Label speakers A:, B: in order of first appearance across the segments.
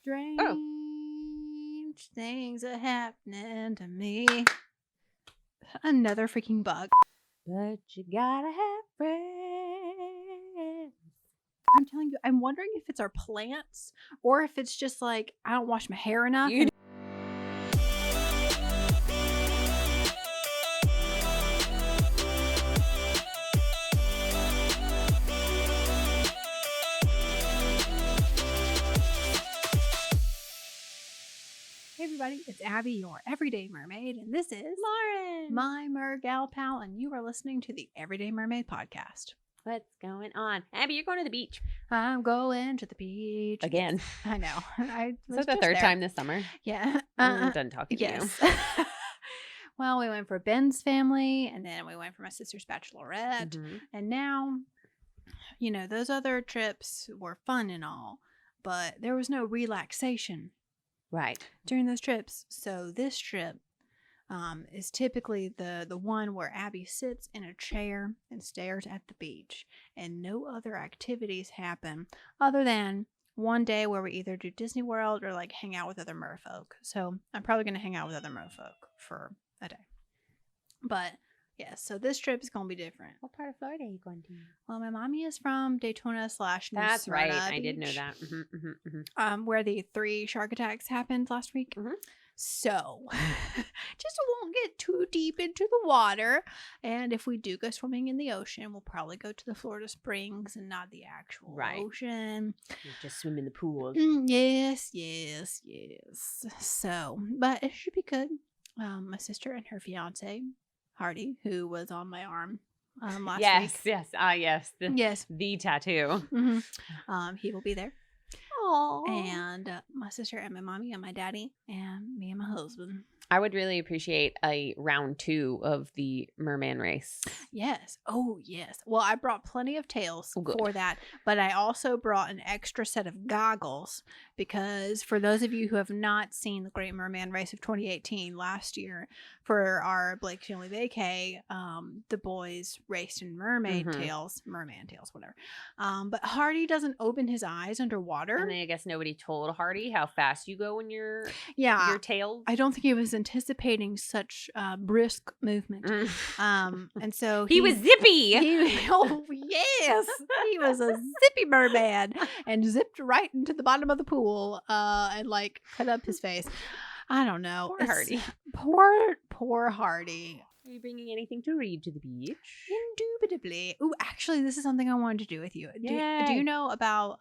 A: Strange things are happening to me. Another freaking bug.
B: But you gotta have friends.
A: I'm telling you, I'm wondering if it's our plants or if it's just like I don't wash my hair enough. Hey everybody, it's Abby, your everyday mermaid, and this is
B: Lauren,
A: my mergal pal, and you are listening to the Everyday Mermaid podcast.
B: what's going on? Abby, you're going to the beach
A: I'm going to the beach
B: again.
A: I know. I was
B: Is that the
A: just
B: third
A: there.
B: time this summer?
A: Yeah.
B: Done talking to
A: Yes.
B: you.
A: Well, we went for Ben's family, and then we went for my sister's bachelorette,
B: Mhm.
A: and now, you know, those other trips were fun and all, but there was no relaxation
B: Right.
A: during those trips. So this trip is typically the one where Abby sits in a chair and stares at the beach, and no other activities happen other than one day where we either do Disney World or like hang out with other merfolk. So I'm probably going to hang out with other merfolk for a day. But yeah, so this trip is going to be different.
B: What part of Florida are you going to?
A: Well, my mommy is from Daytona / New
B: That's right.
A: Smyrna
B: I did know
A: Beach,
B: that.
A: where the 3 shark attacks happened last week.
B: Mhm.
A: So, just won't get too deep into the water. And if we do go swimming in the ocean, we'll probably go to the Florida Springs and not the actual
B: Right.
A: ocean.
B: You just swim in the pool.
A: Yes. So, but it should be good. My sister and her fiance, Hardy, who was on my arm last week.
B: Yes. Yes.
A: Yes.
B: The tattoo.
A: Mm-hmm. He will be there.
B: Aww.
A: And my sister and my mommy and my daddy and me and my husband.
B: I would really appreciate a round 2 of the merman race.
A: Yes. Oh, yes. Well, I brought plenty of tails for that, but I also brought an extra set of goggles because for those of you who have not seen the Great Merman Race of 2018 last year for our Blake's Family Vacay, the boys raced in merman tails, whatever. But Hardy doesn't open his eyes underwater.
B: And then I guess nobody told Hardy how fast you go when you're
A: your
B: tailed.
A: I don't think he was anticipating such brisk movement. And so
B: he was zippy.
A: Oh, yes. He was a zippy merman and zipped right into the bottom of the pool and like cut up his face. I don't know.
B: Poor Hardy.
A: Poor Hardy.
B: Are you bringing anything to read to the beach?
A: Indubitably. Ooh, actually, this is something I wanted to do with you. Do you know about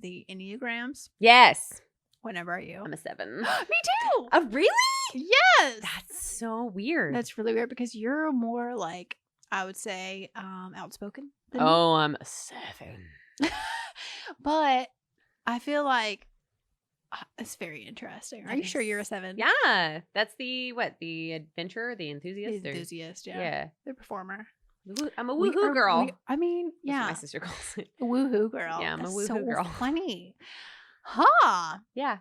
A: the Enneagrams?
B: Yes.
A: What number are you?
B: I'm a 7.
A: Me too.
B: Oh, really?
A: Yes.
B: That's so weird.
A: That's really weird because you're more like, I would say, outspoken than me.
B: Oh, I'm a 7.
A: But I feel like it's very interesting. Are you sure you're a 7?
B: Yeah. That's the adventurer, the enthusiast?
A: The enthusiast, yeah.
B: Yeah.
A: The performer.
B: I'm a woohoo girl.
A: I mean, yeah.
B: That's what my sister calls it.
A: A woohoo girl.
B: Yeah, I'm
A: That's
B: a woohoo
A: so
B: girl.
A: Funny. Huh.
B: Yeah.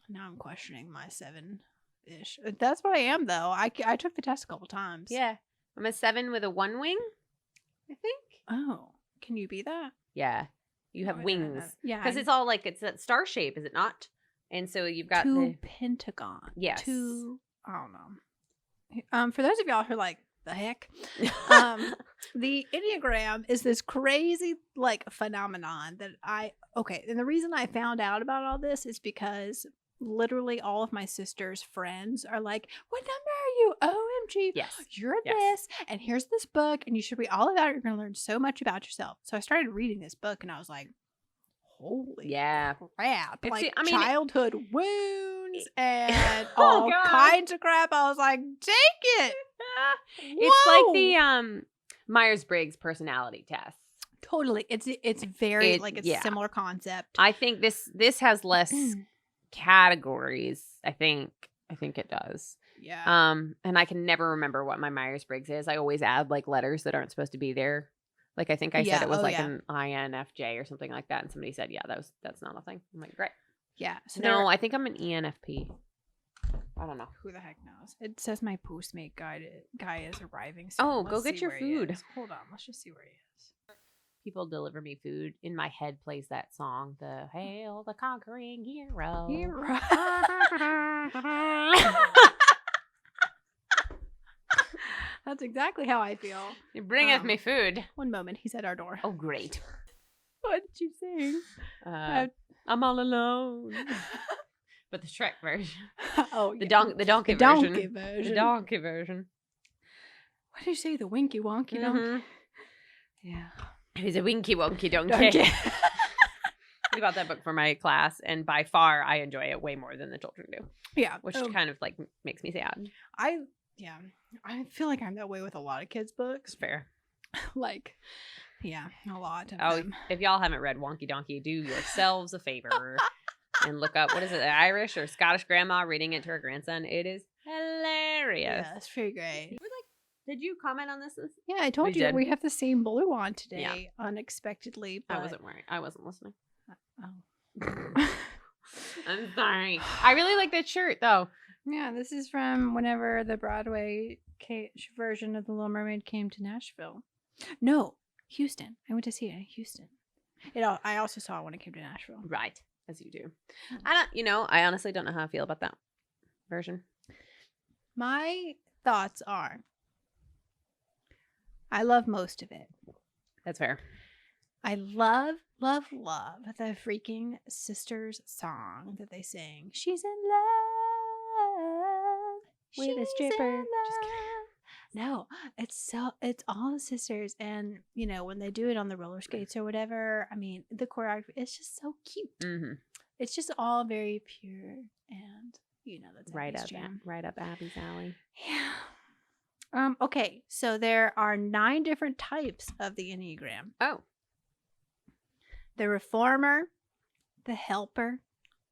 A: Now I'm questioning my 7-ish. That's what I am, though. I took the test a couple times.
B: Yeah. I'm a 7 with a 1 wing, I think.
A: Oh. Can you be that?
B: Yeah. You have wings.
A: Yeah.
B: Because it's all like, it's that star shape, is it not? And so you've got
A: 2 pentagons.
B: Yes.
A: 2, I don't know. For those of y'all who are like, the heck? The Enneagram is this crazy like phenomenon that and the reason I found out about all this is because literally all of my sister's friends are like, what number are you? OMG.
B: Yes.
A: You're this, and here's this book, and you should read all of that. You're going to learn so much about yourself. So I started reading this book, and I was like, holy crap. Like childhood wounds and all kinds of crap. I was like, take it.
B: It's like the Myers-Briggs personality test.
A: Totally. It's very a similar concept.
B: I think this has less categories. I think it does.
A: Yeah.
B: And I can never remember what my Myers-Briggs is. I always add like letters that aren't supposed to be there. Like I think I said it was an INFJ or something like that, and somebody said, "Yeah, that's not a thing." I'm like, "Great."
A: Yeah. So
B: no, I think I'm an ENFP. I don't know.
A: Who the heck knows? It says my Postmate guy is arriving soon.
B: Oh, go get your food.
A: Hold on. Let's just see where he is.
B: people deliver me food, in my head plays that song, the Hail the Conquering Hero.
A: That's exactly how I feel.
B: You bring us me food.
A: One moment, he's at our door.
B: Oh, great.
A: What did you sing?
B: I'm all alone. But the Shrek version.
A: Oh,
B: the
A: yeah.
B: donkey version. The donkey version.
A: What did you say? The winky wonky donkey? Yeah.
B: He's a winky wonky donkey. I got that book for my class, and by far I enjoy it way more than the children do.
A: Yeah.
B: Which kind of like makes me sad.
A: I feel like I'm that way with a lot of kids' books.
B: Fair.
A: Like, yeah, a lot of them.
B: If y'all haven't read Wonky Donkey, do yourselves a favor and look up, what is it, the Irish or Scottish grandma reading it to her grandson. It is hilarious.
A: Yeah, it's pretty great.
B: Did you comment on this?
A: Yeah, I told you we have the same blue on today, unexpectedly. But
B: I wasn't listening.
A: Oh.
B: I'm sorry. I really like that shirt, though.
A: Yeah, this is from whenever the Broadway version of The Little Mermaid came to Nashville. No, Houston. I went to see it in Houston. I also saw it when it came to Nashville.
B: Right, as you do. I honestly don't know how I feel about that version.
A: My thoughts are, I love most of it.
B: That's fair.
A: I love the freaking sisters song that they sing. She's in love with a stripper. Just kidding. No, it's all the sisters, and when they do it on the roller skates or whatever, I mean, the choreography, it's just so cute. Mm-hmm. It's just all very pure, and that's
B: right up Abby's alley.
A: Yeah. Okay, so there are 9 different types of the Enneagram.
B: Oh.
A: The reformer, the helper,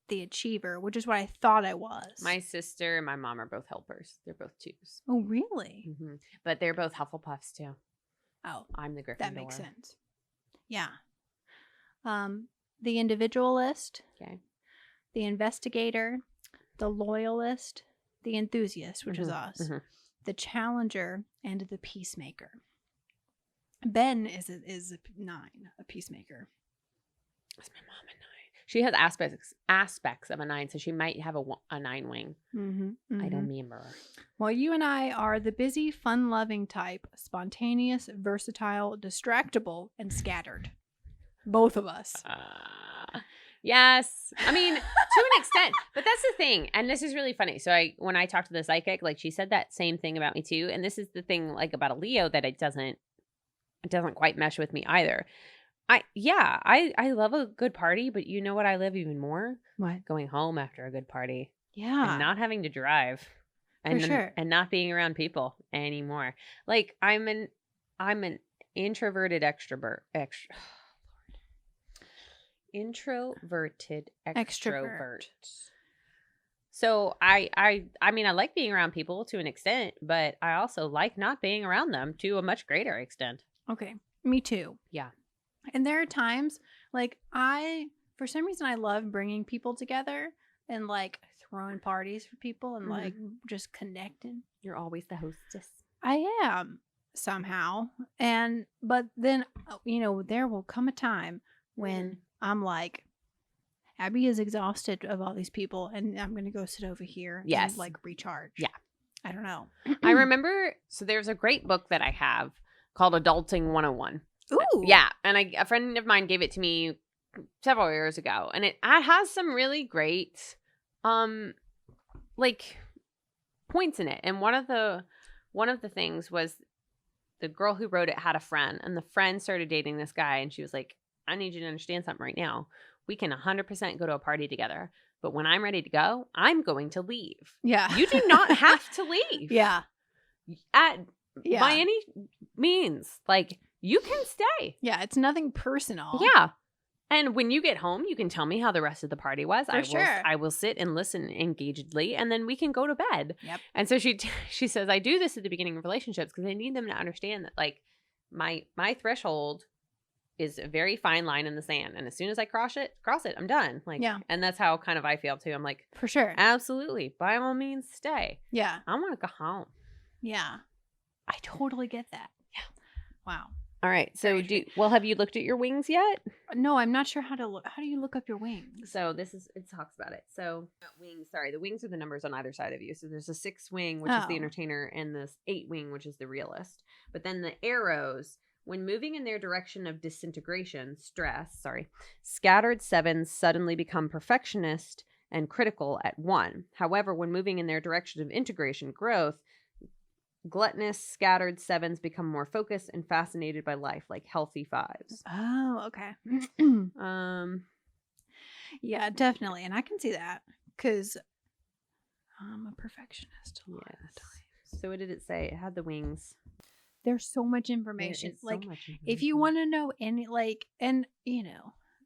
A: the achiever, which is what I thought I was.
B: My sister and my mom are both helpers. They're both 2s.
A: Oh, really?
B: Mm-hmm. But they're both Hufflepuffs, too.
A: Oh.
B: I'm the Gryffindor.
A: That makes sense. Yeah. The individualist.
B: Okay.
A: The investigator. The loyalist. The enthusiast, which is us. Mm-hmm. The challenger. And the peacemaker. Ben is a 9, a peacemaker.
B: That's my mom a 9. She has aspects of a 9, so she might have a 9 wing. Mm-hmm, mm-hmm. I don't remember.
A: Well, you and I are the busy, fun-loving type, spontaneous, versatile, distractible, and scattered. Both of us.
B: Yes. I mean, to an extent. But that's the thing. And this is really funny. So when I talked to the psychic, like, she said that same thing about me too. And this is the thing, like, about a Leo, that it doesn't quite mesh with me either. I love a good party, but you know what I love even more?
A: What?
B: Going home after a good party.
A: Yeah.
B: And not having to drive. And
A: sure.
B: And not being around people anymore. Like, I'm an introverted extrovert. Introverted extrovert. So I mean, I like being around people to an extent, but I also like not being around them to a much greater extent.
A: Okay. Me too.
B: Yeah.
A: And there are times, like, for some reason, I love bringing people together and, like, throwing parties for people and, like, just connecting.
B: You're always the hostess.
A: I am, somehow. But then, there will come a time when I'm like, Abby is exhausted of all these people, and I'm going to go sit over here and, like, recharge.
B: Yeah.
A: I don't know.
B: I remember, so there's a great book that I have called Adulting 101.
A: Ooh.
B: Yeah. And a friend of mine gave it to me several years ago. And it has some really great, like, points in it. And one of the things was the girl who wrote it had a friend. And the friend started dating this guy. And she was like, I need you to understand something right now. We can 100% go to a party together. But when I'm ready to go, I'm going to leave.
A: Yeah.
B: You do not have to leave.
A: Yeah.
B: By any means. Like, you can stay.
A: Yeah, it's nothing personal.
B: Yeah. And when you get home, you can tell me how the rest of the party was.
A: Sure.
B: I will sit and listen engagedly, and then we can go to bed.
A: Yep.
B: And so she says, I do this at the beginning of relationships because I need them to understand that, like, my threshold is a very fine line in the sand. And as soon as I cross it, I'm done. Like,
A: yeah.
B: And that's how kind of I feel too. I'm like,
A: for sure.
B: Absolutely. By all means, stay.
A: Yeah.
B: I want to go home.
A: Yeah. I totally get that.
B: Yeah.
A: Wow.
B: All right. So
A: Very
B: have you looked at your wings yet?
A: No, I'm not sure how to look. How do you look up your wings?
B: So it talks about it. So wings, sorry, the wings are the numbers on either side of you. So there's a 6 wing, which is the entertainer, and this 8 wing, which is the realist. But then the arrows, when moving in their direction of disintegration, scattered 7s suddenly become perfectionist and critical at 1. However, when moving in their direction of integration, growth, gluttonous, scattered 7s become more focused and fascinated by life, like healthy 5s.
A: Oh, okay. Yeah, definitely. And I can see that because I'm a perfectionist a lot of the time.
B: So what did it say? It had the wings.
A: There's so much information.
B: So much information.
A: If you want to know any, and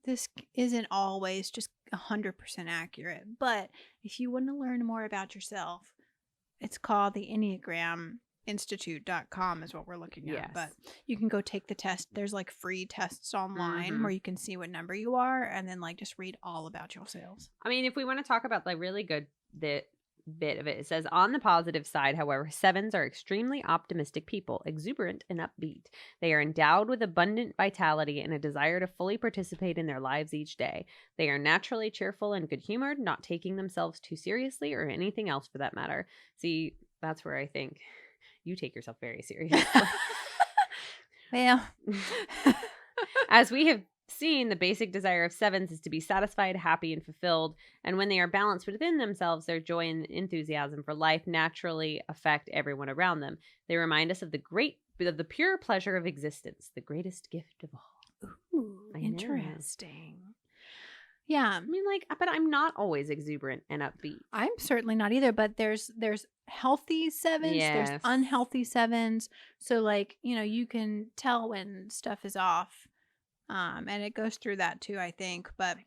A: this isn't always just 100% accurate, but if you want to learn more about yourself, it's called the Enneagram Institute.com is what we're looking at.
B: Yes.
A: But you can go take the test. There's like free tests online where you can see what number you are and then like just read all about yourselves.
B: I mean, if we want to talk about like really good bit of it, it says on the positive side, however, 7s are extremely optimistic people, exuberant and upbeat. They are endowed with abundant vitality and a desire to fully participate in their lives each day. They are naturally cheerful and good-humored, not taking themselves too seriously or anything else for that matter. See, that's where I think you take yourself very seriously.
A: Well,
B: as we have seen, the basic desire of 7s is to be satisfied, happy, and fulfilled. And when they are balanced within themselves, their joy and enthusiasm for life naturally affect everyone around them. They remind us of the pure pleasure of existence, the greatest gift of all.
A: Ooh, interesting. Yeah.
B: I mean, but I'm not always exuberant and upbeat.
A: I'm certainly not either, but there's healthy 7s, there's unhealthy 7s. So you can tell when stuff is off. And it goes through that too, I think. But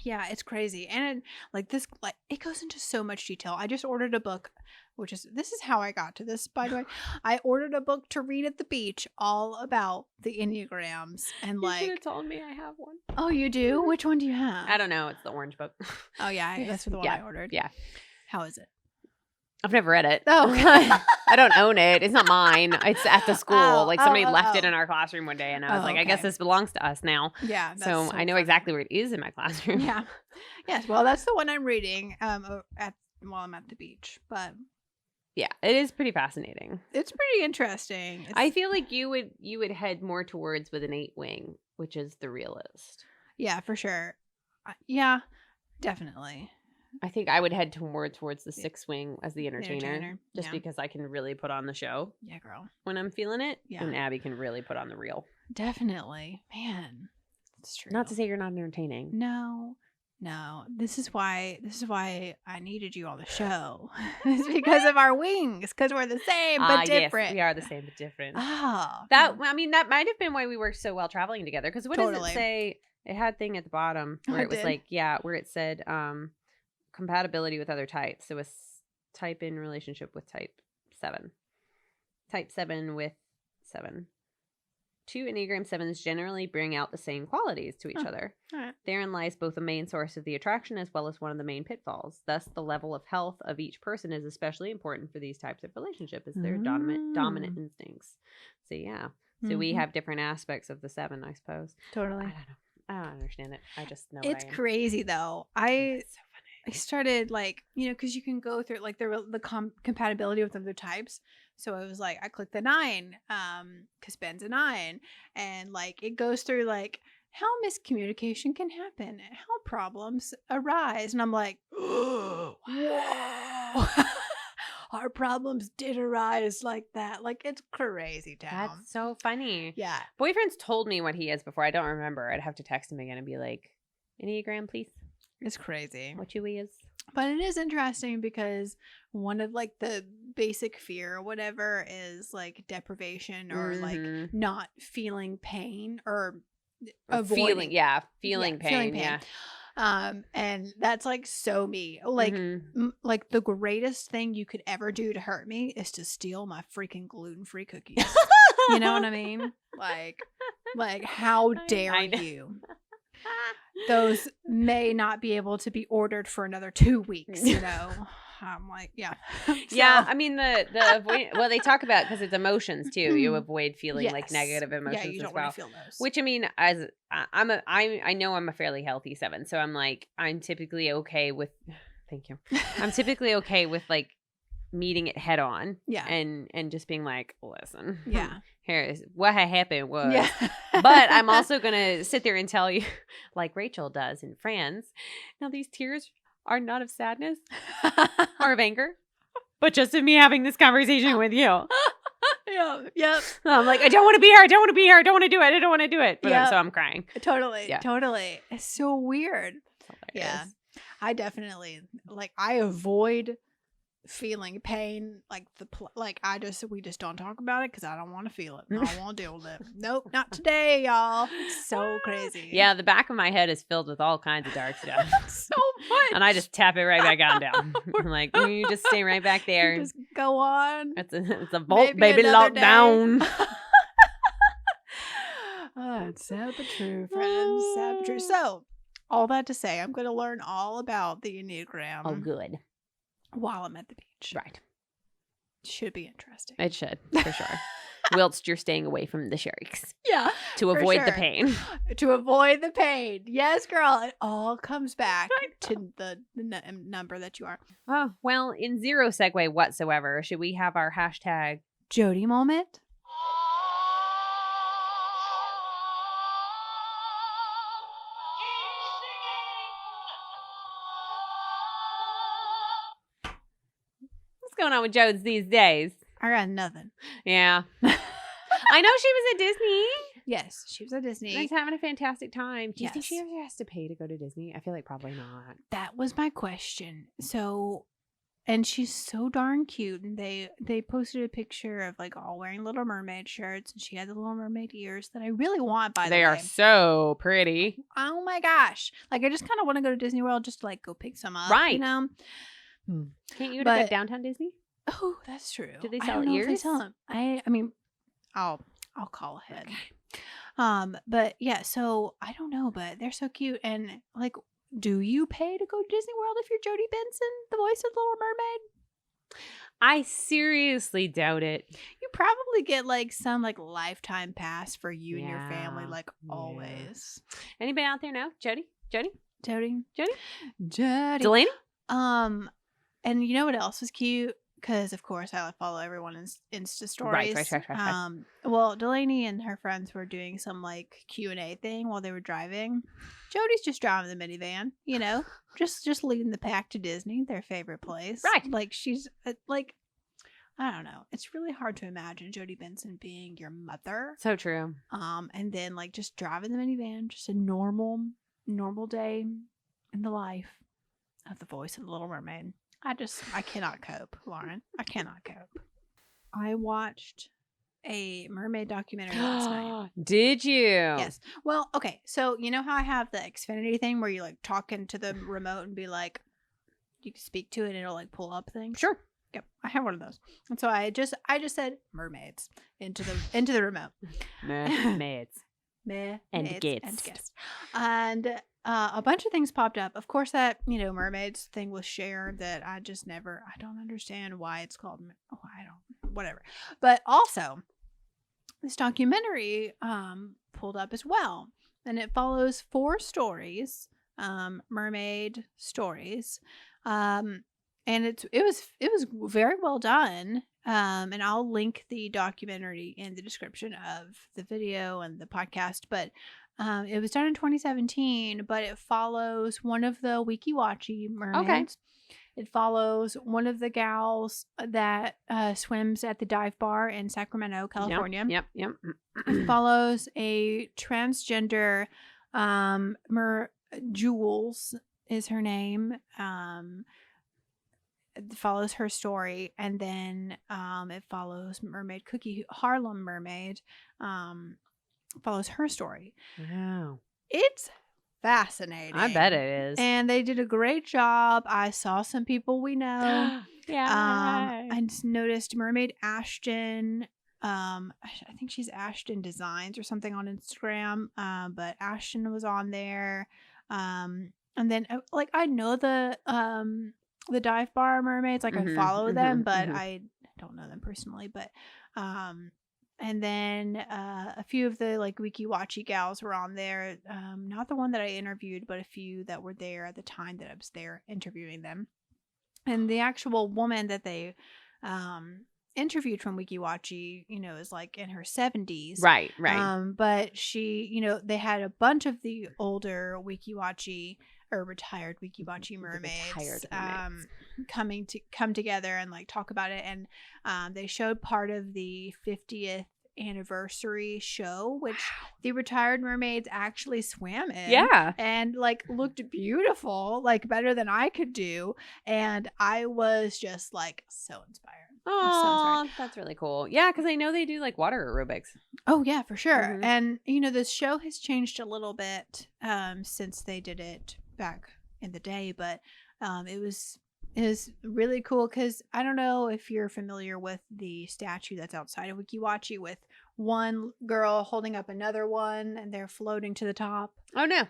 A: yeah, it's crazy. And it goes into so much detail. I just ordered a book, this is how I got to this, by the way. I ordered a book to read at the beach all about the Enneagrams. And
B: you should have told me I have one.
A: Oh, you do? Which one do you have?
B: I don't know. It's the orange book.
A: Oh, yeah. That's the one I ordered.
B: Yeah.
A: How is it?
B: I've never read it.
A: Oh, okay.
B: I don't own it. It's not mine. It's at the school. Somebody left it in our classroom one day, and I was like, I guess this belongs to us now.
A: Yeah.
B: So I know exactly where it is in my classroom.
A: Yeah. Yes. Well, that's the one I'm reading while I'm at the beach. But
B: yeah, it is pretty fascinating.
A: It's pretty interesting.
B: I feel like you would head more towards with an 8 wing, which is the realist.
A: Yeah, for sure. Yeah, definitely.
B: I think I would head more towards the 6 wing as the entertainer. Just because I can really put on the show.
A: Yeah, girl.
B: When I'm feeling it.
A: Yeah.
B: And Abby can really put on the real.
A: Definitely. Man, it's true.
B: Not to say you're not entertaining.
A: No. This is why I needed you on the show. It's because of our wings. Because we're the same but different.
B: Yes, we are the same but different.
A: Oh.
B: That might have been why we worked so well traveling together. Because what does it say? It had a thing at the bottom where it was where it said compatibility with other types. So a type in relationship with type 7. Type 7 with 7. 2 Enneagram 7s generally bring out the same qualities to each other.
A: Right.
B: Therein lies both a main source of the attraction as well as one of the main pitfalls. Thus, the level of health of each person is especially important for these types of relationship as their dominant instincts. So yeah. So we have different aspects of the 7, I suppose.
A: Totally.
B: I don't understand it. I just know
A: it's crazy though. It's so funny. I started because you can go through the compatibility with other types. So it was I clicked the 9, because Ben's a 9, and it goes through how miscommunication can happen, how problems arise, and I'm like, oh, wow. Our problems did arise like that. It's crazy town.
B: That's so funny.
A: Yeah.
B: Boyfriend's told me what he is before. I don't remember. I'd have to text him again and be like, Enneagram, please.
A: It's crazy.
B: What you is.
A: But it is interesting because one of the basic fear or whatever is deprivation or not feeling pain or avoiding
B: feeling pain. Yeah.
A: And that's so me. The greatest thing you could ever do to hurt me is to steal my freaking gluten-free cookies. You know what I mean? How dare you? those may not be able to be ordered for another 2 weeks, you know. I'm like, yeah.
B: Yeah,
A: So-
B: I mean the avoid. Well, they talk about because it's emotions too. You avoid feeling like
A: Yes.
B: negative emotions
A: Yeah, you
B: as
A: don't
B: well.
A: want to feel those.
B: Which I mean, as I know I'm a fairly healthy 7, so I'm like I'm typically okay with. Thank you. I'm typically okay with like meeting it head on.
A: Yeah.
B: And just being like, listen.
A: Yeah.
B: Here is what had happened was.
A: Yeah.
B: But I'm also gonna sit there and tell you, like Rachel does in Friends. Now these tears are not of sadness or of anger, but just of me having this conversation with you.
A: Yeah. Yep.
B: I'm like, I don't want to be here. I don't want to be here. I don't want to do it. I don't want to do it. But
A: Yep.
B: so I'm crying.
A: Totally.
B: Yeah.
A: Totally. It's so weird. Yeah. I definitely I avoid feeling pain. We just don't talk about it because I don't want to feel it. I don't want to deal with it. Nope, not today, y'all. It's so crazy.
B: Yeah, the back of my head is filled with all kinds of dark stuff.
A: So much.
B: And I just tap it right back on down. I'm like, you just stay right back there.
A: Just go on.
B: It's a bolt,
A: Maybe
B: baby,
A: another day.
B: lockdown.
A: It's sad but true, friends. Sad but true. So, all that to say, I'm going to learn all about the Enneagram
B: Oh, good.
A: while I'm at the beach.
B: Right.
A: Should be interesting.
B: It should, for sure. Whilst you're staying away from the sharks.
A: Yeah.
B: To
A: for
B: avoid the
A: sure.
B: pain.
A: To avoid the pain. Yes, girl. It all comes back to the number that you are.
B: Oh, well, in zero segue whatsoever, should we have our hashtag
A: Jody moment?
B: What's going on with Jodes these days?
A: I got nothing.
B: Yeah. I know she was at Disney.
A: Yes, she was at Disney.
B: She's having a fantastic time. Do you think
A: Yes.
B: she ever has to pay to go to Disney? I feel like probably not.
A: That was my question. So, and she's so darn cute. And they posted a picture of all wearing Little Mermaid shirts, and she had the Little Mermaid ears that I really want. By the way,
B: They are so pretty.
A: Oh my gosh! I just kind of want to go to Disney World just to go pick some up,
B: Right.
A: You know.
B: Can't you go
A: But-
B: to downtown Disney?
A: Oh, that's true.
B: Do they
A: I
B: sell
A: don't know if they
B: ears?
A: sell them. I mean, I'll call ahead. But yeah, so I don't know, but they're so cute. And do you pay to go to Disney World if you're Jodie Benson, the voice of Little Mermaid?
B: I seriously doubt it.
A: You probably get some lifetime pass for you and your family,
B: Yeah.
A: always.
B: Anybody out there know? Jody?
A: Jodie.
B: Jody?
A: Jodie.
B: Delaney?
A: And you know what else was cute? Because of course I follow everyone in Insta stories.
B: Right.
A: Well, Delaney and her friends were doing some Q&A thing while they were driving. Jodie's just driving the minivan, just leading the pack to Disney, their favorite place.
B: Right.
A: She's I don't know. It's really hard to imagine Jodie Benson being your mother.
B: So true.
A: And then just driving the minivan, just a normal day in the life of the voice of the Little Mermaid. I cannot cope, Lauren. I cannot cope. I watched a mermaid documentary last night.
B: Did you?
A: Yes. Well, okay. So you know how I have the Xfinity thing where you talk into the remote and be you can speak to it and it'll pull up things.
B: Sure.
A: Yep. I have one of those. And so I just said mermaids into the remote.
B: Mermaids.
A: And
B: guests.
A: guests. And a bunch of things popped up. Of course, that mermaids thing was shared that I don't understand why it's called. Whatever. But also, this documentary pulled up as well, and it follows 4 stories, mermaid stories, and it was very well done. And I'll link the documentary in the description of the video and the podcast. But it was done in 2017, but it follows one of the Wiki Wachi mermaids.
B: Okay.
A: It follows one of the gals that swims at the dive bar in Sacramento, California.
B: Yep.
A: It follows a transgender Jules is her name. It follows her story, and then it follows Mermaid Cookie, Harlem Mermaid, follows her story.
B: Wow.
A: It's fascinating.
B: I bet it is.
A: And they did a great job. I saw some people we know.
B: Yeah.
A: I just noticed Mermaid Ashton I think she's Ashton Designs or something on Instagram. But Ashton was on there. And then like I know the dive bar mermaids, like I follow them, but I don't know them personally. But and then a few of the like Wiki Watchy gals were on there. Not the one that I interviewed, but a few that were there at the time that I was there interviewing them. And the actual woman that they interviewed from Wiki Watchy, is like in her 70s.
B: Right.
A: But she, they had a bunch of the older Wiki Watchy or retired Wiki Watchy mermaids come together and like talk about it. And they showed part of the 50th anniversary show, which the retired mermaids actually swam in.
B: Yeah.
A: And like looked beautiful, like better than I could do. And I was just like so inspired.
B: Oh, that's really cool. Yeah, because I know they do like water aerobics.
A: Oh yeah, for sure. And this show has changed a little bit since they did it back in the day, but it was really cool because I don't know if you're familiar with the statue that's outside of Wiki Watchy with one girl holding up another one and they're floating to the top.
B: Oh no.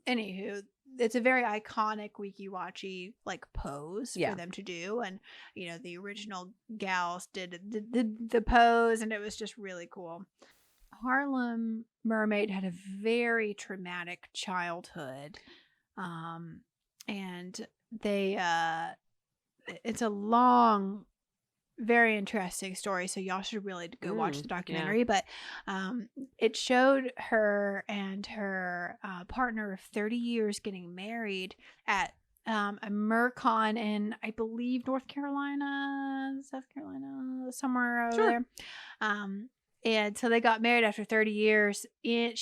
A: Anywho, it's a very iconic Wiki Watchy like pose for them to do, and the original gals did the pose, and it was just really cool. Harlem Mermaid had a very traumatic childhood, and they it's a long, very interesting story, so y'all should really go watch the documentary. But it showed her and her partner of 30 years getting married at a Mercon in, I believe, North Carolina, South Carolina, somewhere over there. And so they got married after 30 years. They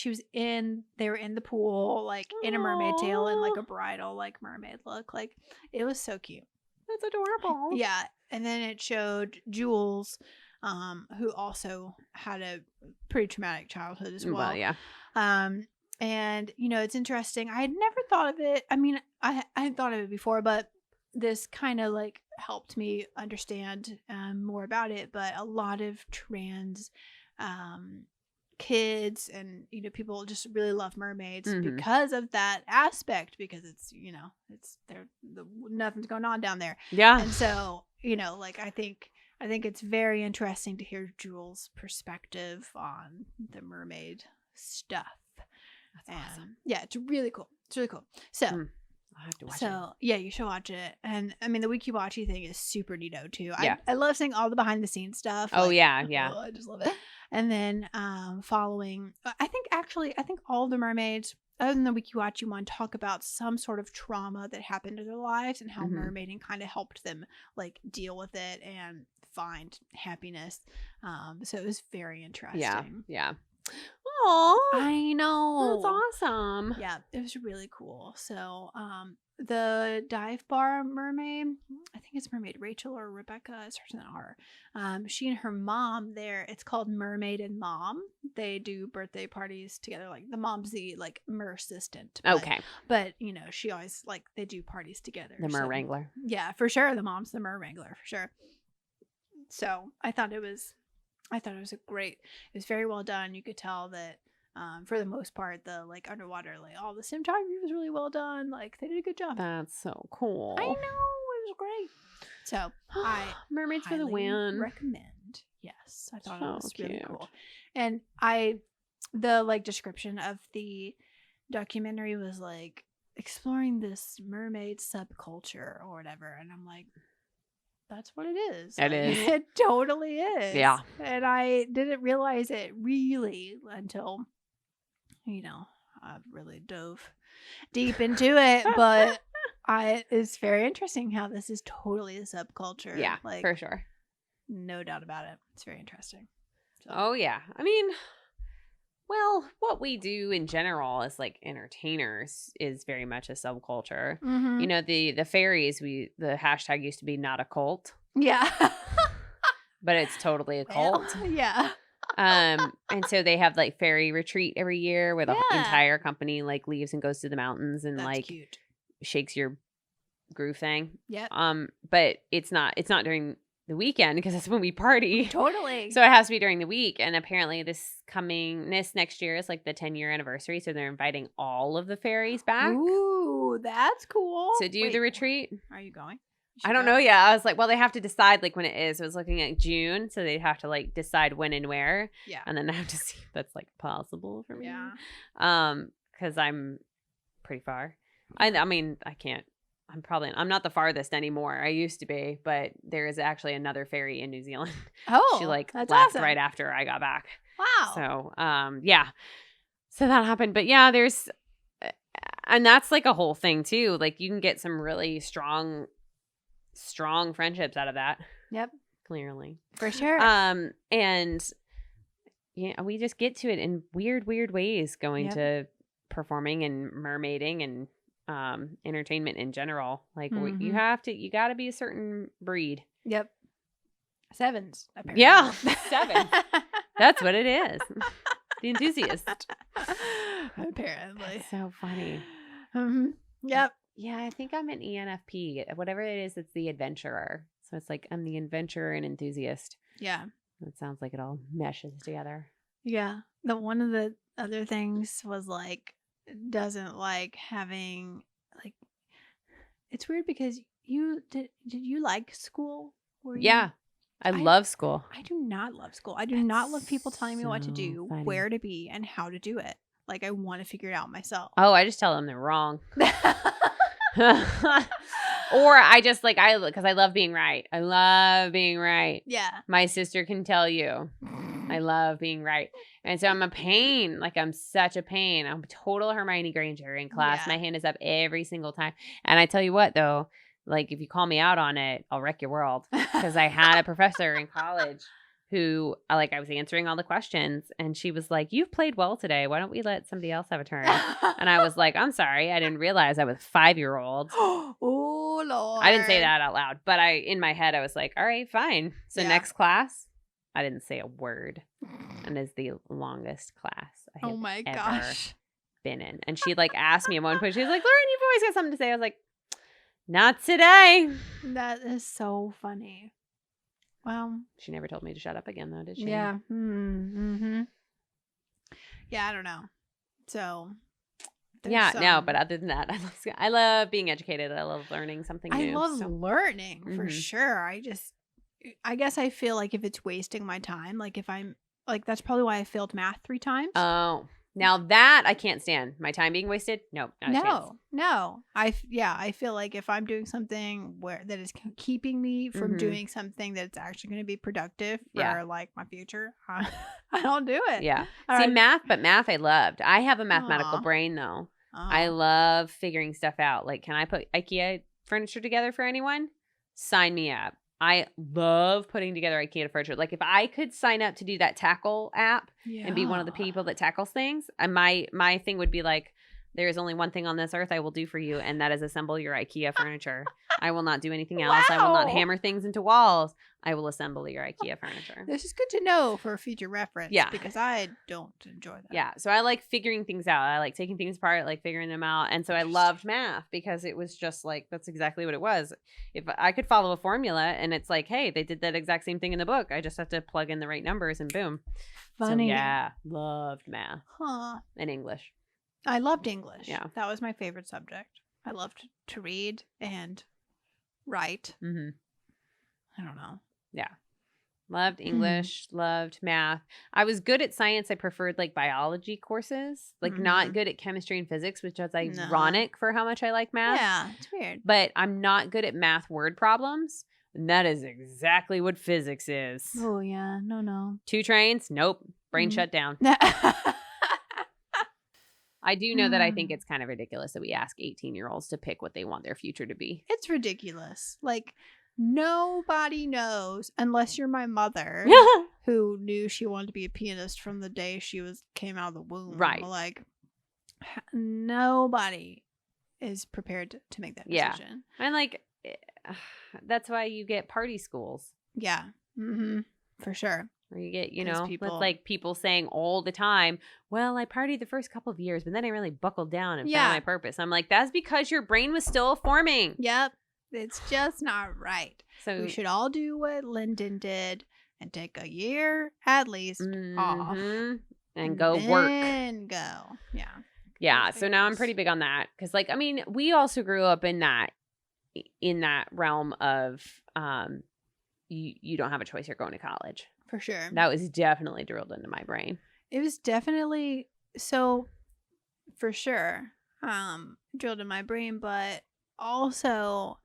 A: were in the pool, like in a mermaid tail and like a bridal, like mermaid look. Like it was so cute.
B: That's adorable.
A: Yeah. And then it showed Jules, who also had a pretty traumatic childhood as well.
B: Well, yeah.
A: And it's interesting. I had never thought of it. I mean, I had thought of it before, but this kind of like helped me understand more about it. But a lot of trans kids and people just really love mermaids because of that aspect, because it's nothing's going on down there.
B: Yeah.
A: And so like I think it's very interesting to hear Jules' perspective on the mermaid stuff.
B: That's awesome.
A: Yeah, it's really cool. So
B: I'll have to watch it.
A: Yeah, you should watch it. And I mean, the Wiki Watchy thing is super neato too.
B: Yeah.
A: I love seeing all the behind the scenes stuff.
B: Oh,
A: like,
B: yeah.
A: Oh, I just love it. And then following, I think all the mermaids, other than the Wiki Watchy one, talk about some sort of trauma that happened in their lives and how mermaiding kind of helped them like deal with it and find happiness. So it was very interesting.
B: Yeah. Oh,
A: I know.
B: That's awesome.
A: Yeah, it was really cool. So, the dive bar mermaid, I think it's Mermaid Rachel or Rebecca, it starts with an R. She and her mom there, it's called Mermaid and Mom. They do birthday parties together. Like the mom's the like mer assistant.
B: Okay.
A: But she always like they do parties together.
B: The mer wrangler.
A: Yeah, for sure. The mom's the mer wrangler for sure. So I thought it was it was very well done. You could tell that for the most part the like underwater, like all the cinematography was really well done. Like they did a good job.
B: That's so cool.
A: I know, it was great. So I
B: Mermaids for the win.
A: Recommend. Yes, I thought it was
B: cute.
A: really cool. And the like description of the documentary was like exploring this mermaid subculture or whatever, and I'm like, that's what it is.
B: It is.
A: It totally is.
B: Yeah.
A: And I didn't realize it really until, I've really dove deep into it. But it's very interesting how this is totally a subculture.
B: Yeah,
A: like,
B: for sure.
A: No doubt about it. It's very interesting. So.
B: Oh, yeah. I mean, well, what we do in general as like entertainers is very much a subculture. The fairies, the hashtag used to be not a cult.
A: Yeah.
B: But it's totally a cult.
A: Well, yeah.
B: And so they have like fairy retreat every year where the entire company like leaves and goes to the mountains and
A: That's cute.
B: shakes your groove thing.
A: Yeah.
B: But it's not during the weekend because that's when we party.
A: Totally.
B: So it has to be during the week. And apparently this next year is like the 10-year anniversary. So they're inviting all of the fairies back
A: Ooh, that's cool.
B: to do
A: Wait,
B: the retreat.
A: Are you going?
B: I don't know yet. I was like, well, they have to decide like when it is. I was looking at June. So they'd have to like decide when and where.
A: Yeah.
B: And then I have to see if that's like possible for me.
A: Yeah.
B: Because I'm pretty far. I mean, I can't. I'm not the farthest anymore. I used to be, but there is actually another fairy in New Zealand.
A: Oh,
B: She like
A: that's
B: left
A: awesome.
B: right after I got back.
A: Wow.
B: So, yeah. So that happened. But yeah, and that's like a whole thing too. Like you can get some really strong friendships out of that.
A: Yep.
B: Clearly.
A: For sure.
B: And yeah, we just get to it in weird ways going to performing and mermaiding and entertainment in general. Like you got to be a certain breed.
A: Yep. 7s, apparently.
B: Yeah. 7. That's what it is. The enthusiast.
A: Apparently.
B: That's so funny.
A: Yep.
B: Yeah, I think I'm an ENFP. Whatever it is, it's the adventurer. So it's like I'm the adventurer and enthusiast.
A: Yeah.
B: It sounds like it all meshes together.
A: Yeah. One of the other things was like doesn't like having like it's weird because did you like school?
B: I love school.
A: I do not love school. I do not love people telling me what to do,
B: funny.
A: where to be, and how to do it. Like I want to figure it out myself.
B: Oh, I just tell them they're wrong. Or I just like because I love being right. I love being right.
A: Yeah.
B: My sister can tell you. I love being right. And so I'm a pain. Like I'm such a pain. I'm total Hermione Granger in class.
A: Yeah.
B: My hand is up every single time. And I tell you what though, like if you call me out on it, I'll wreck your world. Because I had a professor in college who I was answering all the questions and she was like, "You've played well today. Why don't we let somebody else have a turn?" And I was like, "I'm sorry. I didn't realize I was 5-year-olds."
A: Oh Lord.
B: I didn't say that out loud, but in my head I was like, "All right, fine." So next class, I didn't say a word. And it's the longest class I have ever been in. And she asked me at one point, she was like, "Lauren, you've always got something to say." I was like, "Not today."
A: That is so funny. Well,
B: she never told me to shut up again, though, did she?
A: Yeah. Mm-hmm. Yeah, I don't know. So,
B: but other than that, I love being educated. I love learning something new.
A: I love learning for sure. I guess I feel like if it's wasting my time, like if I'm that's probably why I failed math 3 times.
B: Oh. Now that I can't stand my time being wasted. Nope, not a chance.
A: No. I feel like if I'm doing something that is keeping me from doing something that's actually going to be productive for my future, I don't do it.
B: Yeah. Math I loved. I have a mathematical brain though. I love figuring stuff out. Like, can I put IKEA furniture together for anyone? Sign me up. I love putting together IKEA furniture. Like if I could sign up to do that tackle app and be one of the people that tackles things, and my thing would be like, there is only one thing on this earth I will do for you, and that is assemble your IKEA furniture. I will not do anything else. I will not hammer things into walls. I will assemble your IKEA furniture.
A: This is good to know for future reference.
B: Yeah.
A: Because I don't enjoy that.
B: Yeah. So I like figuring things out. I like taking things apart, like figuring them out. And so I loved math because it was just like, that's exactly what it was. If I could follow a formula and it's like, hey, they did that exact same thing in the book. I just have to plug in the right numbers and boom.
A: Funny.
B: So yeah, loved math.
A: Huh.
B: And English.
A: I loved English.
B: Yeah.
A: That was my favorite subject. I loved to read and write.
B: Mm-hmm.
A: I don't know.
B: Yeah. Loved English, loved math. I was good at science. I preferred biology courses, not good at chemistry and physics, which is ironic for how much I like math.
A: Yeah, it's weird.
B: But I'm not good at math word problems. And that is exactly what physics is.
A: Oh, yeah. No.
B: 2 trains? Nope. Brain shut down. I do know that I think it's kind of ridiculous that we ask 18-year-olds to pick what they want their future to be.
A: It's ridiculous. Nobody knows unless you're my mother who knew she wanted to be a pianist from the day she came out of the womb.
B: Right.
A: Nobody is prepared to make that decision.
B: And that's why you get party schools.
A: Yeah. Mm-hmm. For sure.
B: Where you get, with people saying all the time, well, I partied the first couple of years, but then I really buckled down and found my purpose. I'm like, that's because your brain was still forming.
A: Yep. It's just not right.
B: So
A: We should all do what Lyndon did and take a year at least off.
B: And go work.
A: Then go. Yeah.
B: Yeah.
A: Go
B: So now I'm
A: figures.
B: pretty big on that. Because, like, I mean, we also grew up in that realm of you don't have a choice. You're going to college.
A: For sure.
B: That was definitely drilled into my brain.
A: It was definitely so for sure drilled in my brain, but also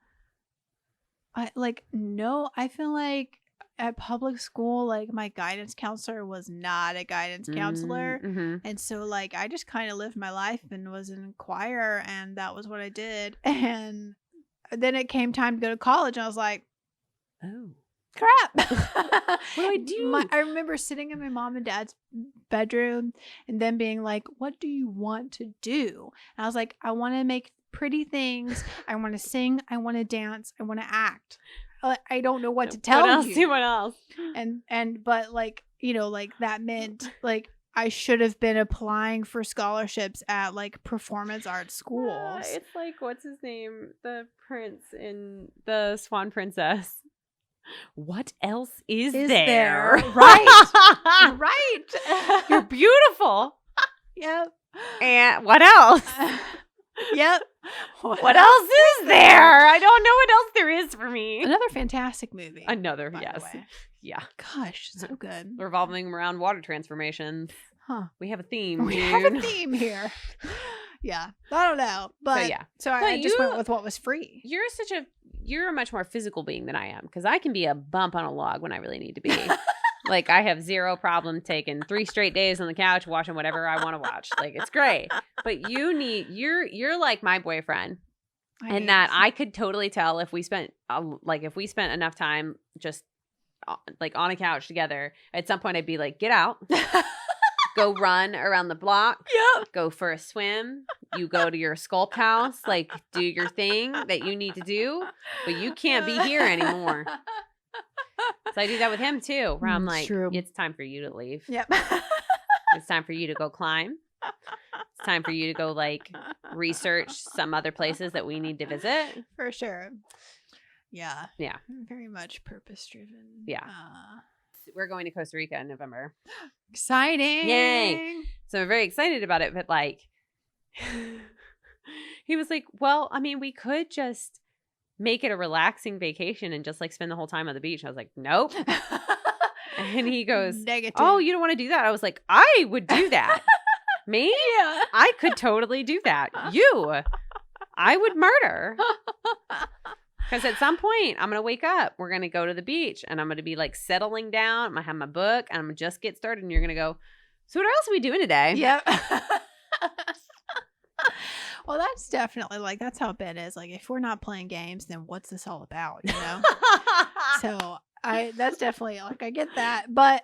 A: I feel like at public school, like my guidance counselor was not a guidance counselor.
B: Mm-hmm.
A: And so like I just kind of lived my life and was in choir, and that was what I did. And then it came time to go to college and I was like,
B: Oh.
A: crap.
B: What do I do?
A: I remember sitting in my mom and dad's bedroom and then being like, what do you want to do? And I was like, I want to make pretty things. I want to sing. I want to dance. I want to act. I don't know what to tell you.
B: What else?
A: But like, you know, like that meant like I should have been applying for scholarships at like performance art schools.
B: It's like, what's his name? The prince in the Swan Princess. What else is there?
A: Right. Right.
B: You're beautiful.
A: Yep.
B: And what else?
A: Yep.
B: What else is there? I don't know what else there is for me.
A: Another fantastic movie.
B: Another,
A: by
B: yes.
A: the way.
B: Yeah.
A: Gosh, so good.
B: Revolving around water transformations.
A: Huh.
B: We have a theme.
A: We
B: dude.
A: have a theme here. Yeah. I don't know. But
B: yeah.
A: So I just went with what was free.
B: You're a much more physical being than I am, because I can be a bump on a log when I really need to be. Like, I have zero problem taking 3 straight days on the couch watching whatever I want to watch. Like, it's great. But you're like my boyfriend. I could totally tell if we spent enough time just like on a couch together, at some point I'd be like, get out, go run around the block, go for a swim, you go to your sculpt house, like do your thing that you need to do, but you can't be here anymore. So I do that with him too, where I'm like, it's time for you to leave.
A: Yep.
B: It's time for you to go climb. It's time for you to go like research some other places that we need to visit.
A: For sure. Yeah.
B: Yeah.
A: Very much purpose driven.
B: Yeah. We're going to Costa Rica in November.
A: Exciting.
B: Yay. So I'm very excited about it, but like he was like, well, I mean, we could just make it a relaxing vacation and just like spend the whole time on the beach. I was like, nope. And he goes,
A: negative.
B: Oh, you don't want to do that? I was like, I would do that. Me?
A: Yeah.
B: I could totally do that. You. I would murder. Because at some point, I'm going to wake up. We're going to go to the beach and I'm going to be like settling down. I'm going to have my book and I'm going to just get started. And you're going to go, so what else are we doing today?
A: Yep. Well, that's definitely like, that's how Ben is. Like, if we're not playing games, then what's this all about? You know? So that's definitely like, I get that. But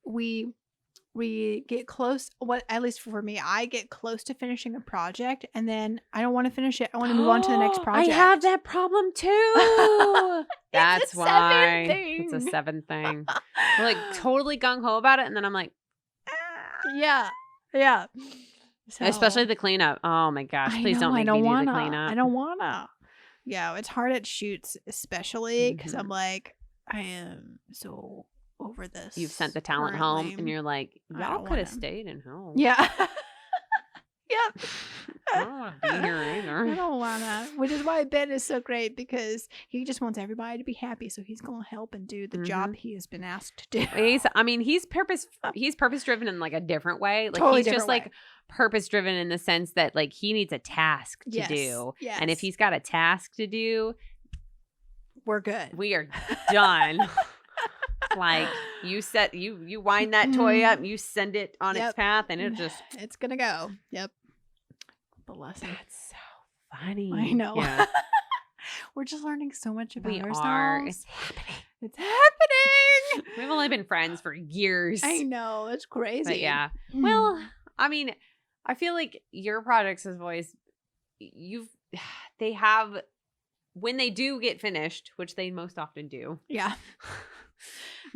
A: we get close. At least for me, I get close to finishing a project and then I don't want to finish it. I want to move on to the next project.
B: I have that problem too. That's why it's a 7 thing. We're like totally gung ho about it. And then I'm like,
A: yeah. Yeah. So,
B: especially the cleanup. Oh my gosh. Please don't make me do the cleanup.
A: I don't want to. Yeah. It's hard at shoots, especially because I'm like, I am so over this.
B: You've sent the talent home and you're like, y'all could have stayed in home.
A: Yeah. Yep.
B: I don't want to be here either.
A: I don't want to. Which is why Ben is so great, because he just wants everybody to be happy. So he's going to help and do the job he has been asked to do.
B: He's purpose driven in like a different way. Like
A: totally
B: he's just like purpose driven in the sense that like he needs a task to do.
A: Yes.
B: And if he's got a task to do,
A: we're good.
B: We are done. Like you wind that toy up, you send it on its path, and it's
A: gonna go. Yep. Bless him.
B: That's so funny.
A: I know.
B: Yeah.
A: We're just learning so much about ourselves.
B: It's happening.
A: It's happening.
B: We've only been friends for years.
A: I know. It's crazy.
B: But yeah. Well, I mean, I feel like your projects as voice, they have, when they do get finished, which they most often do.
A: Yeah.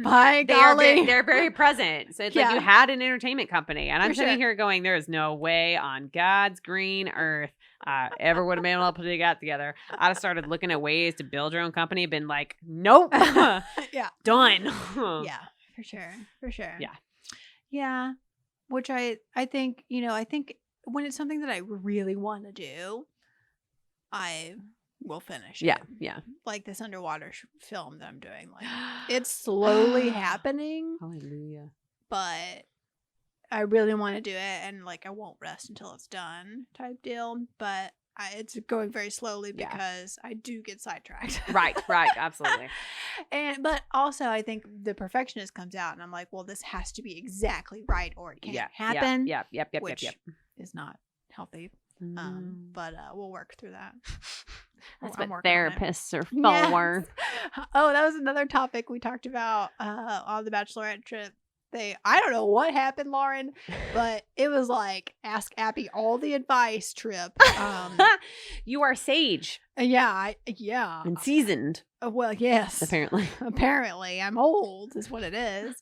A: By golly.
B: They're very present. So it's like you had an entertainment company. And I'm sitting here going, there is no way on God's green earth I ever would have been able to put it together. I'd have started looking at ways to build your own company, been like, nope.
A: Yeah.
B: Done.
A: Yeah, for sure. For sure.
B: Yeah.
A: Yeah. Which I think, I think when it's something that I really want to do, I will finish it.
B: Yeah. Yeah.
A: Like this underwater film that I'm doing. Like it's slowly happening,
B: Hallelujah.
A: but I really want to do it, and like I won't rest until it's done type deal. But it's going very slowly because I do get sidetracked.
B: Right. Absolutely.
A: But also I think the perfectionist comes out, and I'm like, well, this has to be exactly right, or it can't happen.
B: Yep.
A: Which is not healthy. But we'll work through that.
B: That's
A: I'm
B: what
A: working on it.
B: therapists are for.
A: Yes. Oh, that was another topic we talked about on the Bachelorette trip. I don't know what happened, Lauren, but it was like Ask Abby all the advice trip.
B: You are sage.
A: Yeah.
B: And seasoned.
A: Well, yes.
B: Apparently.
A: Apparently. I'm old is what it is.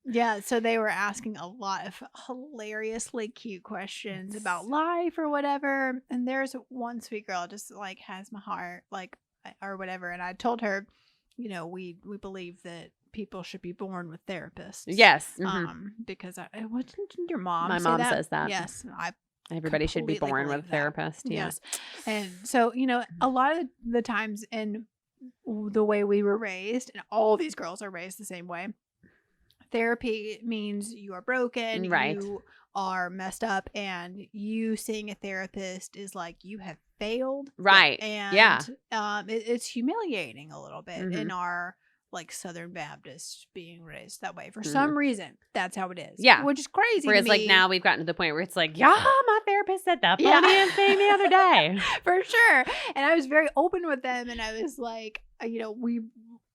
A: Yeah, so they were asking a lot of hilariously cute questions about life or whatever. And there's one sweet girl just like has my heart, like, or whatever. And I told her, we believe that people should be born with therapists.
B: Yes.
A: Because what didn't your mom
B: My
A: say
B: mom
A: that?
B: says that.
A: Yes.
B: Everybody should be born with a therapist.
A: Yes. And so, a lot of the times in the way we were raised, and all these girls are raised the same way, therapy means you are broken,
B: right?
A: You are messed up, and you seeing a therapist is like you have failed,
B: right?
A: And it's humiliating a little bit in our like Southern Baptist being raised that way for some reason. That's how it is.
B: Yeah,
A: which is crazy.
B: Whereas like now we've gotten to the point where it's like, my therapist said that funny thing the other day,
A: for sure. And I was very open with them, and I was like,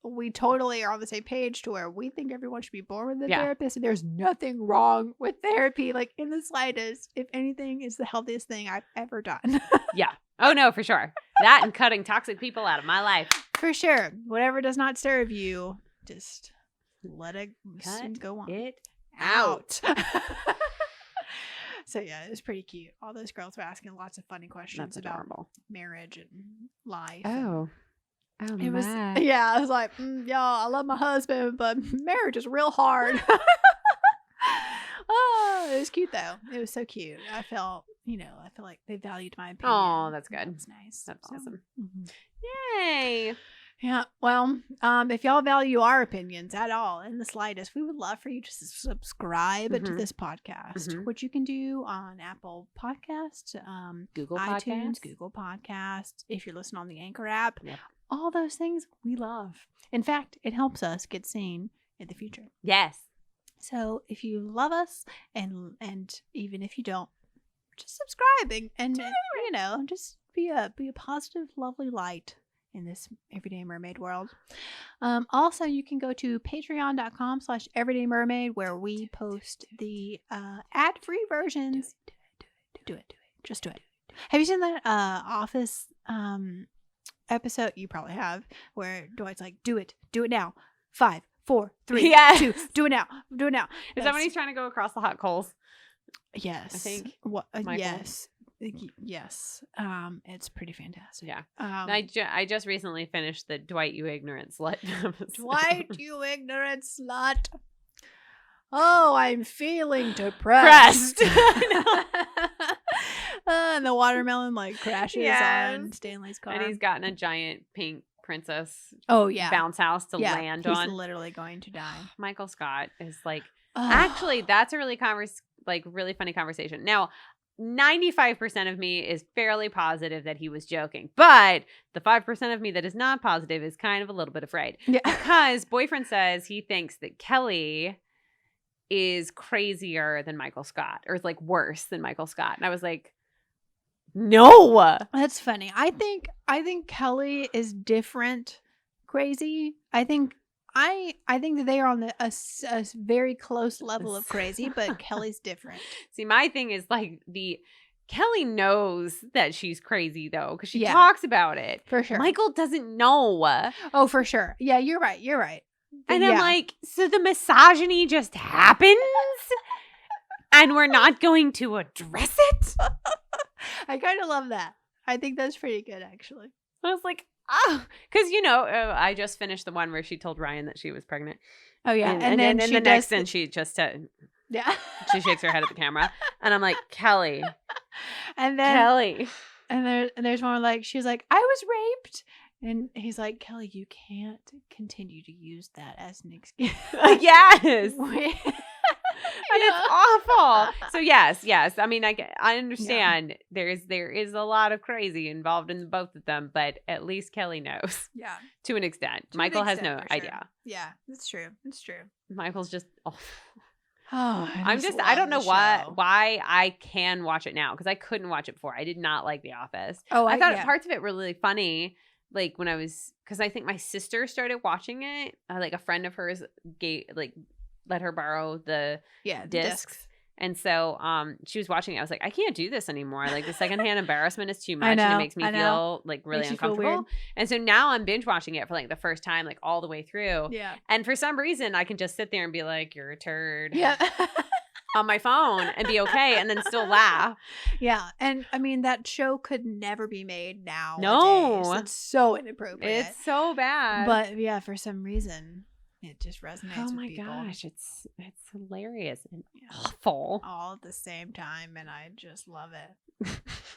A: we totally are on the same page to where we think everyone should be born with a therapist, and there's nothing wrong with therapy, like in the slightest. If anything, it's the healthiest thing I've ever done.
B: Yeah. Oh no, for sure. That and cutting toxic people out of my life.
A: For sure. Whatever does not serve you, just let it go on.
B: It out.
A: So yeah, it was pretty cute. All those girls were asking lots of funny questions about marriage and life.
B: It
A: was, I was like, y'all, I love my husband, but marriage is real hard. Oh, it was cute though. It was so cute. I felt like they valued my opinion.
B: Oh, that's good.
A: That's nice.
B: That's awesome. Yay.
A: Yeah. Well, if y'all value our opinions at all in the slightest, we would love for you to subscribe to this podcast, which you can do on Apple Podcasts,
B: Google
A: iTunes,
B: Podcasts.
A: Google Podcasts. If you're listening on the Anchor app, all those things we love. In fact, it helps us get seen in the future.
B: Yes.
A: So if you love us, and even if you don't, just subscribe and just be a positive, lovely light in this everyday mermaid world. Also, you can go to patreon.com/everydaymermaid, where we post the ad-free versions. Do it. Just do it. Have you seen that Office episode? You probably have, where Dwight's like, do it now. 5, 4, 3, 2, do it now.
B: Is that when he's trying to go across the hot coals?
A: Yes.
B: I think.
A: What? Yes. Yes. It's pretty fantastic.
B: Yeah. I just recently finished the Dwight, you ignorant slut.
A: Dwight, you ignorant slut. Oh, I'm feeling depressed. And the watermelon like crashes on Stanley's car.
B: And he's gotten a giant pink princess bounce house to land on.
A: He's literally going to die.
B: Michael Scott is like, actually, that's a really really funny conversation. Now, 95% of me is fairly positive that he was joking, but the 5% of me that is not positive is kind of a little bit afraid. Yeah. Because boyfriend says he thinks that Kelly is crazier than Michael Scott, or is like worse than Michael Scott. And I was like, no.
A: That's funny. I think Kelly is different crazy. I think that they are on a very close level of crazy, but Kelly's different.
B: See, my thing is like Kelly knows that she's crazy though, because she talks about it.
A: For sure.
B: Michael doesn't know.
A: Oh, for sure. Yeah, you're right.
B: And I'm like, so the misogyny just happens and we're not going to address it?
A: I kind of love that. I think that's pretty good, actually.
B: I was like, oh, because I just finished the one where she told Ryan that she was pregnant.
A: Oh yeah,
B: and then
A: she
B: the next,
A: does
B: and she just
A: yeah,
B: she shakes her head at the camera, and I'm like, Kelly,
A: and then
B: Kelly,
A: and there's one where, like, she's like, I was raped, and he's like, Kelly, you can't continue to use that as an excuse.
B: yes.
A: We-
B: And it's awful. So yes. I mean, I understand there is a lot of crazy involved in both of them, but at least Kelly knows
A: yeah,
B: to an extent.
A: To an
B: Michael has
A: extent,
B: no
A: for sure.
B: idea.
A: Yeah, it's true. It's true.
B: Michael's just awful.
A: Oh,
B: I don't know why I can watch it now, because I couldn't watch it before. I did not like The Office.
A: Oh,
B: I thought
A: yeah.
B: parts of it were really funny. Like when because I think my sister started watching it. Like a friend of hers let her borrow the discs. And so she was watching it. I was like, I can't do this anymore. Like the secondhand embarrassment is too much. And it makes me feel like really uncomfortable. And so now I'm binge watching it for like the first time, like all the way through.
A: Yeah.
B: And for some reason I can just sit there and be like, you're a turd.
A: Yeah.
B: On my phone and be okay, and then still laugh.
A: Yeah. And I mean, that show could never be made now.
B: No.
A: It's so inappropriate.
B: It's so bad.
A: But yeah, for some reason it just resonates
B: oh
A: with
B: my
A: people.
B: gosh, it's hilarious and awful
A: all at the same time, and I just love it.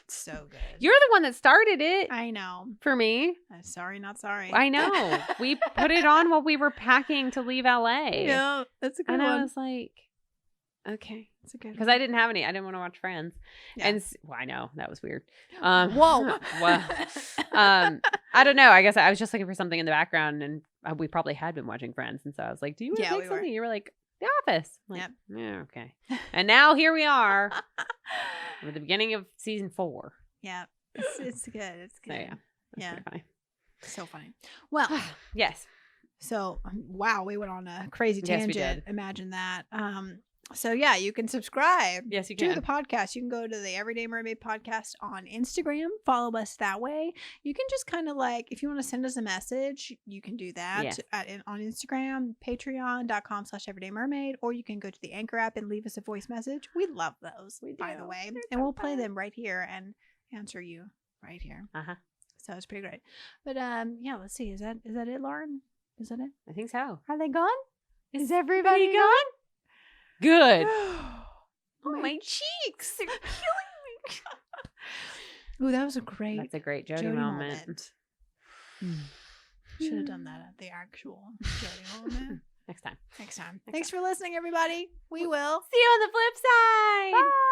A: It's so good.
B: You're the one that started it.
A: I know.
B: For me.
A: Sorry, not sorry.
B: I know. We put it on while we were packing to leave LA.
A: Yeah, that's a good one.
B: And I was like, okay.
A: It's a good
B: because I didn't have any. I didn't want to watch Friends.
A: Yeah.
B: And I know that was weird.
A: Whoa.
B: Well, I don't know. I guess I was just looking for something in the background, and we probably had been watching Friends, and so I was like, "Do you want to take something?" You were like, "The Office." I'm like, yeah, okay. And now here we are, at the beginning of season 4.
A: Yeah, it's good. It's good.
B: So, yeah, funny.
A: So funny. Well,
B: yes.
A: So wow, we went on a crazy tangent.
B: Yes, we did.
A: Imagine that. So yeah, you can subscribe
B: to
A: the podcast. You can go to the Everyday Mermaid podcast on Instagram. Follow us that way. You can just kind of like, if you want to send us a message, you can do that on Instagram, patreon.com/everydaymermaid, or you can go to the Anchor app and leave us a voice message. We love those, by the way. And we'll play them right here and answer you right here. So it's pretty great. But yeah, let's see. Is that it, Lauren? Is that it?
B: I think so.
A: Are they gone? Is everybody gone?
B: Good.
A: Oh, my cheeks. They're killing me. Ooh, that was a great.
B: That's a great Jody moment.
A: Should have done that at the actual Jody moment.
B: Next time.
A: Thanks for listening, everybody. We will
B: see you on the flip side.
A: Bye.